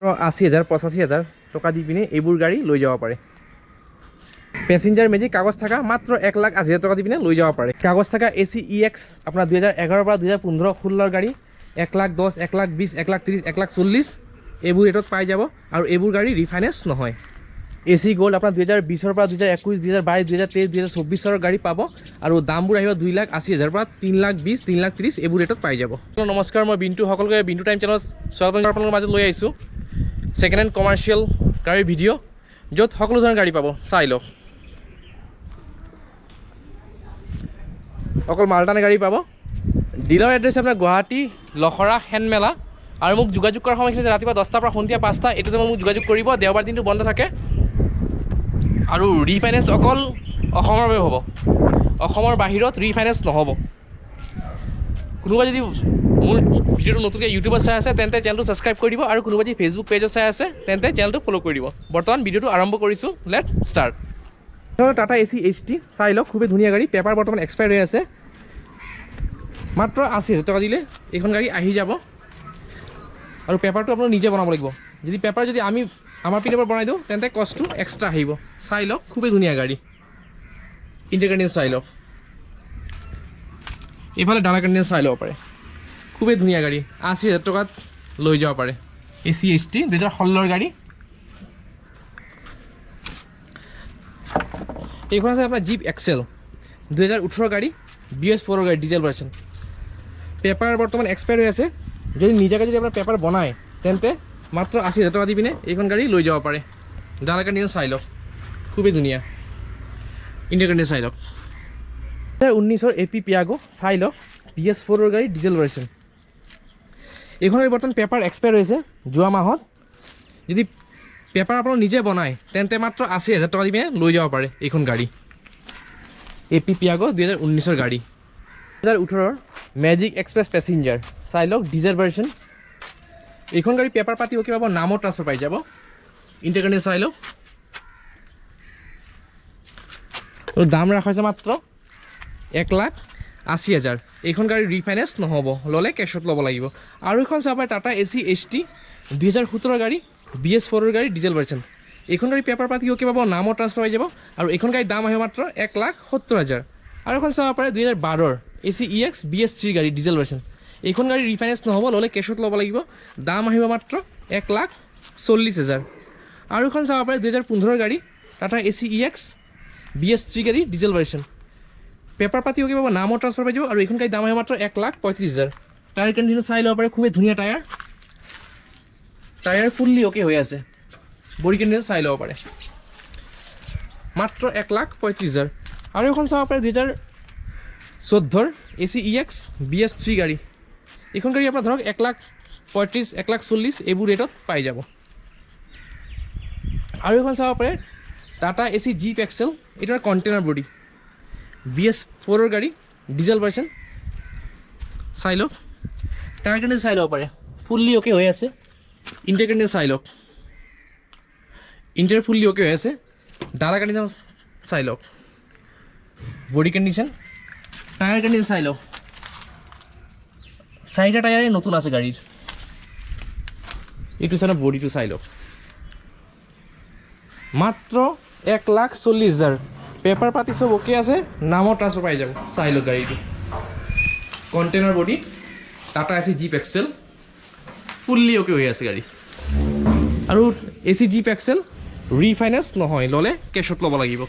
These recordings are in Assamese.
80,000 85,000 টকা দি পিনে এইবোৰ গাড়ী লৈ যাব পাৰে। পেছেঞ্জাৰ মেজিক কাগজ থকা মাত্ৰ 1,80,000 টকা দি পিনে লৈ যাব পাৰে। কাগজ থকা AC EX আপোনাৰ 2011 পৰা 2015 16 গাড়ী 1,10,000 1,20,000 1,30,000 1,40,000 এইবোৰ ৰেটত পাই যাব আৰু এইবোৰ গাড়ী ৰিফাইনেন্স নহয়। AC গোল্ড আপোনাৰ 2020 পৰা 2021 2022 2023 2024 গাড়ী পাব আৰু দামবোৰ আহিব 2,80,000 পৰা 3,20,000 3,30,000 এইবোৰ ৰেটত পাই যাব। নমস্কাৰ, মই বিন্তু, সকলোকে বিন্তু টাইম চেনেলত স্বাগতম আপোনালোকৰ মাজত লৈ আহিছোঁ ছেকেণ্ড হেণ্ড কমাৰ্চিয়েল গাড়ীৰ ভিডিঅ', য'ত সকলো ধৰণৰ গাড়ী পাব। চাই লওক, অকল মালটানে গাড়ী পাব। ডিলাৰ এড্ৰেছ আপোনাৰ গুৱাহাটী লখৰা হেনমেলা আৰু মোক যোগাযোগ কৰাৰ সময়খিনি ৰাতিপুৱা 10টাৰ পৰা সন্ধিয়া 5টা, এইটোতে মোক যোগাযোগ কৰিব। দেওবাৰ দিনটো বন্ধ থাকে আৰু ৰিফাইনেন্স অকল অসমৰ বাবে হ'ব, অসমৰ বাহিৰত ৰিফাইনেন্স নহ'ব। কোনোবা যদি মোৰ ভিডিঅ'টো নতুনকৈ ইউটিউবত চাই আছে তেন্তে চেনেলটো ছাবস্ক্ৰাইব কৰি দিব আৰু কোনোবা যদি ফেচবুক পেজত চাই আছে তেন্তে চেনেলটো ফ'ল' কৰি দিব। বৰ্তমান ভিডিঅ'টো আৰম্ভ কৰিছোঁ, late start. Tata AC HT চাই লওক, খুবেই ধুনীয়া গাড়ী। পেপাৰ বৰ্তমান এক্সপায়াৰ হৈ আছে। মাত্ৰ 80,000 টকা দিলে এইখন গাড়ী আহি যাব আৰু পেপাৰটো আপোনালোকে নিজে বনাব লাগিব। যদি পেপাৰ যদি আমি আমাৰ পিনৰ পৰা বনাই দিওঁ তেন্তে কষ্টটো এক্সট্ৰা আহিব। চাই লওক, খুবেই ধুনীয়া গাড়ী। ইণ্টাৰ কণ্ডিশ্যন চাই লওক, এইফালে ডালা কণ্ডিশ্যন চাই ল'ব পাৰে। খুবেই ধুনীয়া গাড়ী, 80,000 টকাত লৈ যাব পাৰে। AC HT 2016 গাড়ী। এইখন আছে আপোনাৰ জিপ এক্সেল 2018 গাড়ী, BS4 গাড়ী, ডিজেল ভাৰ্চন। পেপাৰ বৰ্তমান এক্সপায়াৰ হৈ আছে। যদি নিজাকৈ যদি আপোনাৰ পেপাৰ বনায় তেন্তে মাত্ৰ 80,000 টকা দি পিনে এইখন গাড়ী লৈ যাব পাৰে। ডালা কণ্ডিশ্যন চাই লওক, খুবেই ধুনীয়া। ইণ্ডিয়া কণ্ডিশ্যন চাই লওক। 2019 AP পিয়াগো চাই লওক, BS4 গাড়ী, ডিজেল ভাৰ্চন। এইখন গাড়ী বৰ্তমান পেপাৰ এক্সপায়াৰ হৈছে যোৱা মাহত। যদি পেপাৰ আপোনালোক নিজে বনায় তেন্তে মাত্ৰ 80,000 টকা দি পিনে লৈ যাব পাৰে এইখন গাড়ী। AP পিয়াগো 2019 গাড়ী। 2018 মেজিক এক্সপ্ৰেছ পেছেঞ্জাৰ চাই লওক, ডিজেল ভাৰ্চন। এইখন গাড়ী পেপাৰ পাতি অ'কে পাব, নামত ট্ৰান্সফাৰ পাই যাব। ইণ্টাৰ কণ্ডিশ্যন চাই লওক। দাম ৰখা হৈছে মাত্ৰ 1,80,000। এইখন গাড়ী ৰিফাইনেন্স নহ'ব, ল'লে কেছত ল'ব লাগিব। আৰু এখন চাব পাৰে টাটা AC HT 2017 গাড়ী, BS4 গাড়ী, ডিজেল ভাৰ্চন। এইখন গাড়ী পেপাৰ পাতি অ'কে পাব, নামত ট্ৰান্সফাৰ পাই যাব আৰু এইখন গাড়ীৰ দাম আহিব মাত্ৰ 1,70,000। আৰু এখন চাব পাৰে 2012 AC EX BS3 গাড়ী, ডিজেল ভাৰ্চন। এইখন গাড়ী ৰিফাইনেন্স নহ'ব, ল'লে কেছত ল'ব লাগিব। দাম আহিব মাত্ৰ 1,40,000। আৰু এখন চাব পাৰে 2015 গাড়ী টাটা AC EX BS3 গাড়ী, ডিজেল ভাৰ্চন। পেপাৰ পাতি অ'কে পাব, নামত ট্ৰান্সফাৰ পাই যাব আৰু এইখন গাড়ীৰ দাম আহিব মাত্ৰ 1,35,000। টায়াৰ কণ্ডিশ্যন চাই ল'ব পাৰে, খুবেই ধুনীয়া টায়াৰ। টায়াৰ ফুল্লি অ'কে হৈ আছে। বডি কণ্ডিশ্যন চাই ল'ব পাৰে, মাত্ৰ 1,35,000। আৰু এখন চাব পাৰে 2014 AC EX BS3 গাড়ী। এইখন গাড়ী আপোনাৰ ধৰক 1,35,000 1,40,000 এইবোৰ ৰেটত পাই যাব। আৰু এখন চাব পাৰে টাটা AC জিপ এক্সেল, এইটো কণ্টেইনাৰ বডি, BS4 গাড়ী, ডিজেল ভাৰ্চন। চাই লওক, টায়াৰ কণ্ডিশ্যন চাই ল'ব পাৰে, ফুল্লি অ'কে হৈ আছে। ইণ্টাৰ কণ্ডিশ্যন চাই লওক, ইণ্টাৰ ফুল্লি অ'কে হৈ আছে। ডালা কণ্ডিশ্যন চাই লওক, বডি কণ্ডিশ্যন, টায়াৰ কণ্ডিশ্যন চাই লওক। 4টা টায়াৰে নতুন আছে গাড়ীৰ। এইটো চাই বডিটো চাই লওক, মাত্ৰ 1,40,000। পেপাৰ পাতি চব অ'কে আছে, নামত ট্ৰান্সফাৰ পাই যাব। চাই লওক গাড়ীটো, container body, Tata AC zip XL, fully okay হৈ আছে গাড়ী। আৰু AC জিপ এক্সেল ৰিফাইনেন্স নহয়, ল'লে কেছত ল'ব লাগিব।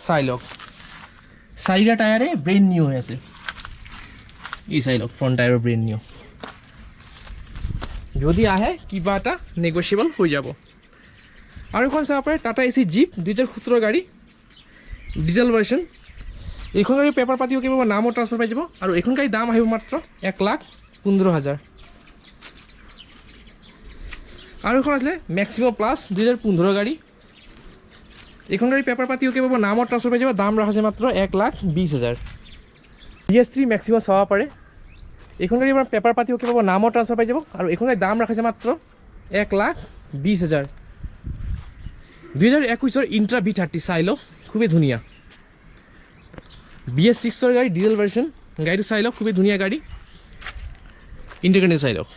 চাই লওক, 4টা টায়াৰে ব্ৰেণ্ড নিউ হৈ আছে। ই চাই লওক, ফ্ৰণ্ট টায়াৰৰ ব্ৰেণ্ড নিউ। যদি আহে কিবা এটা নেগচিয়েবল হৈ যাব। আৰু এখন চাব পাৰে টাটা AC জিপ 2017 গাড়ী, ডিজেল ভাৰ্চন। এইখন গাড়ীৰ পেপাৰ পাতি অ'কে পাব, নামত ট্ৰান্সফাৰ পাই যাব আৰু এইখন গাড়ীৰ দাম আহিব মাত্ৰ 1,15,000। আৰু এখন আছিলে মেক্সিমো প্লাছ 2015 গাড়ী। এইখন গাড়ী পেপাৰ পাতি অ'কে পাব, নামত ট্ৰান্সফাৰ পাই যাব। দাম ৰখা আছে মাত্ৰ 1,20,000। BS3 মেক্সিমো চাব পাৰে। এইখন গাড়ী আপোনাৰ পেপাৰ পাতি অ'কে পাব, নামত ট্ৰান্সফাৰ পাই যাব আৰু এইখন গাড়ীৰ দাম ৰাখিছে মাত্ৰ 1,20,000। 2021 ইন্ট্ৰা V30 চাই লওক, খুবেই ধুনীয়া। BS6 গাড়ী, ডিজেল ভাৰ্চন। গাড়ীটো চাই লওক, খুবেই ধুনীয়া গাড়ী। ইণ্টাৰ কণ্ডিশ্যন চাই লওক।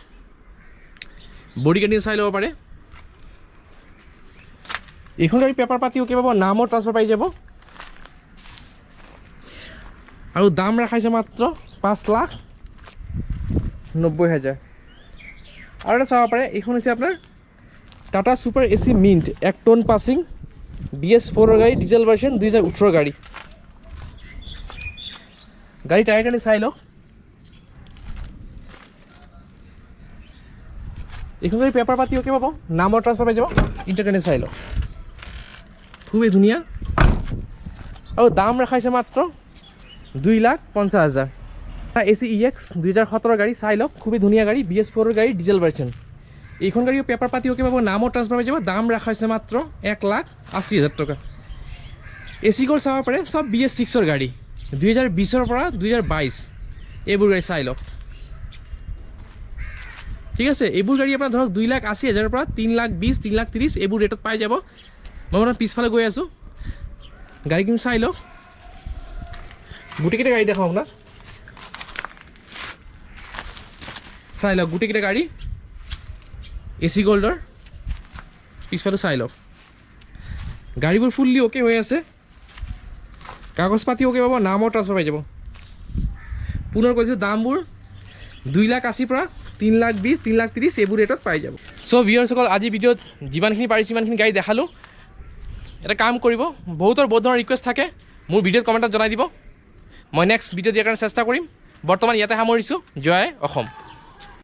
বডি কণ্ডিশ্যন চাই ল'ব পাৰে। এইখন গাড়ী পেপাৰ পাতি অ'কে পাব, নামৰ ট্ৰান্সফাৰ পাই যাব আৰু দাম ৰাখাইছে মাত্ৰ 5,90,000। আৰু এটা চাব পাৰে, এইখন হৈছে আপোনাৰ Tata super AC mint 1 ton passing BS4 গাড়ী, ডিজেল ভাৰ্চন, 2018 গাড়ী। গাড়ী টায়াৰ কাৰণে চাই লওক। এইখন গাড়ী পেপাৰ পাতি অ'কে পাব, নামৰ ট্ৰান্সফাৰ পাই যাব। ইণ্টাৰনেট চাই লওক, খুবেই ধুনীয়া আৰু দাম ৰাখাইছে মাত্ৰ 2,50,000। AC EX 2017 গাড়ী চাই লওক, খুবেই ধুনীয়া গাড়ী, BS4 গাড়ী, ডিজেল ভাৰ্চন। এইখন গাড়ীও পেপাৰ পাতি অ'কে পাব, নামৰ ট্ৰান্সফাৰ পাই যাব। দাম ৰাখাইছে মাত্ৰ 1,80,000 টকা। AC গ'ল চাব পাৰে, চব BS6 গাড়ী, 2020 পৰা 2022 এইবোৰ গাড়ী চাই লওক। ঠিক আছে, এইবোৰ গাড়ী আপোনাৰ ধৰক 2,80,000 পৰা 3,20,000, 3,30,000 এইবোৰ ৰেটত পাই যাব। মই মানে পিছফালে গৈ আছোঁ, গাড়ীখিনি চাই লওক। গোটেইকেইটা গাড়ী দেখাওঁ আপোনাক, চাই লওক গোটেইকেইটা গাড়ী। AC গ'ল্ডৰ পিছফালে চাই লওক, গাড়ীবোৰ ফুল্লি অ'কে হৈ আছে, কাগজ পাতি অ'কে পাব, নামৰ ট্ৰান্সফাৰ পাই যাব। পুনৰ কৈছোঁ, দামবোৰ 2,80,000 পৰা 3,20,000, 3,30,000 এইবোৰ ৰেটত পাই যাব। চ' ভিউৱাৰ্ছসকল, আজি ভিডিঅ'ত যিমানখিনি পাৰিছোঁ সিমানখিনি গাড়ী দেখালোঁ। এটা কাম কৰিব, বহুত ধৰণৰ ৰিকুৱেষ্ট থাকে, মোৰ ভিডিঅ'ত কমেণ্টত জনাই দিব, মই নেক্সট ভিডিঅ' দিয়াৰ কাৰণে চেষ্টা কৰিম। বৰ্তমান ইয়াতে সামৰিছোঁ। জয় অসম।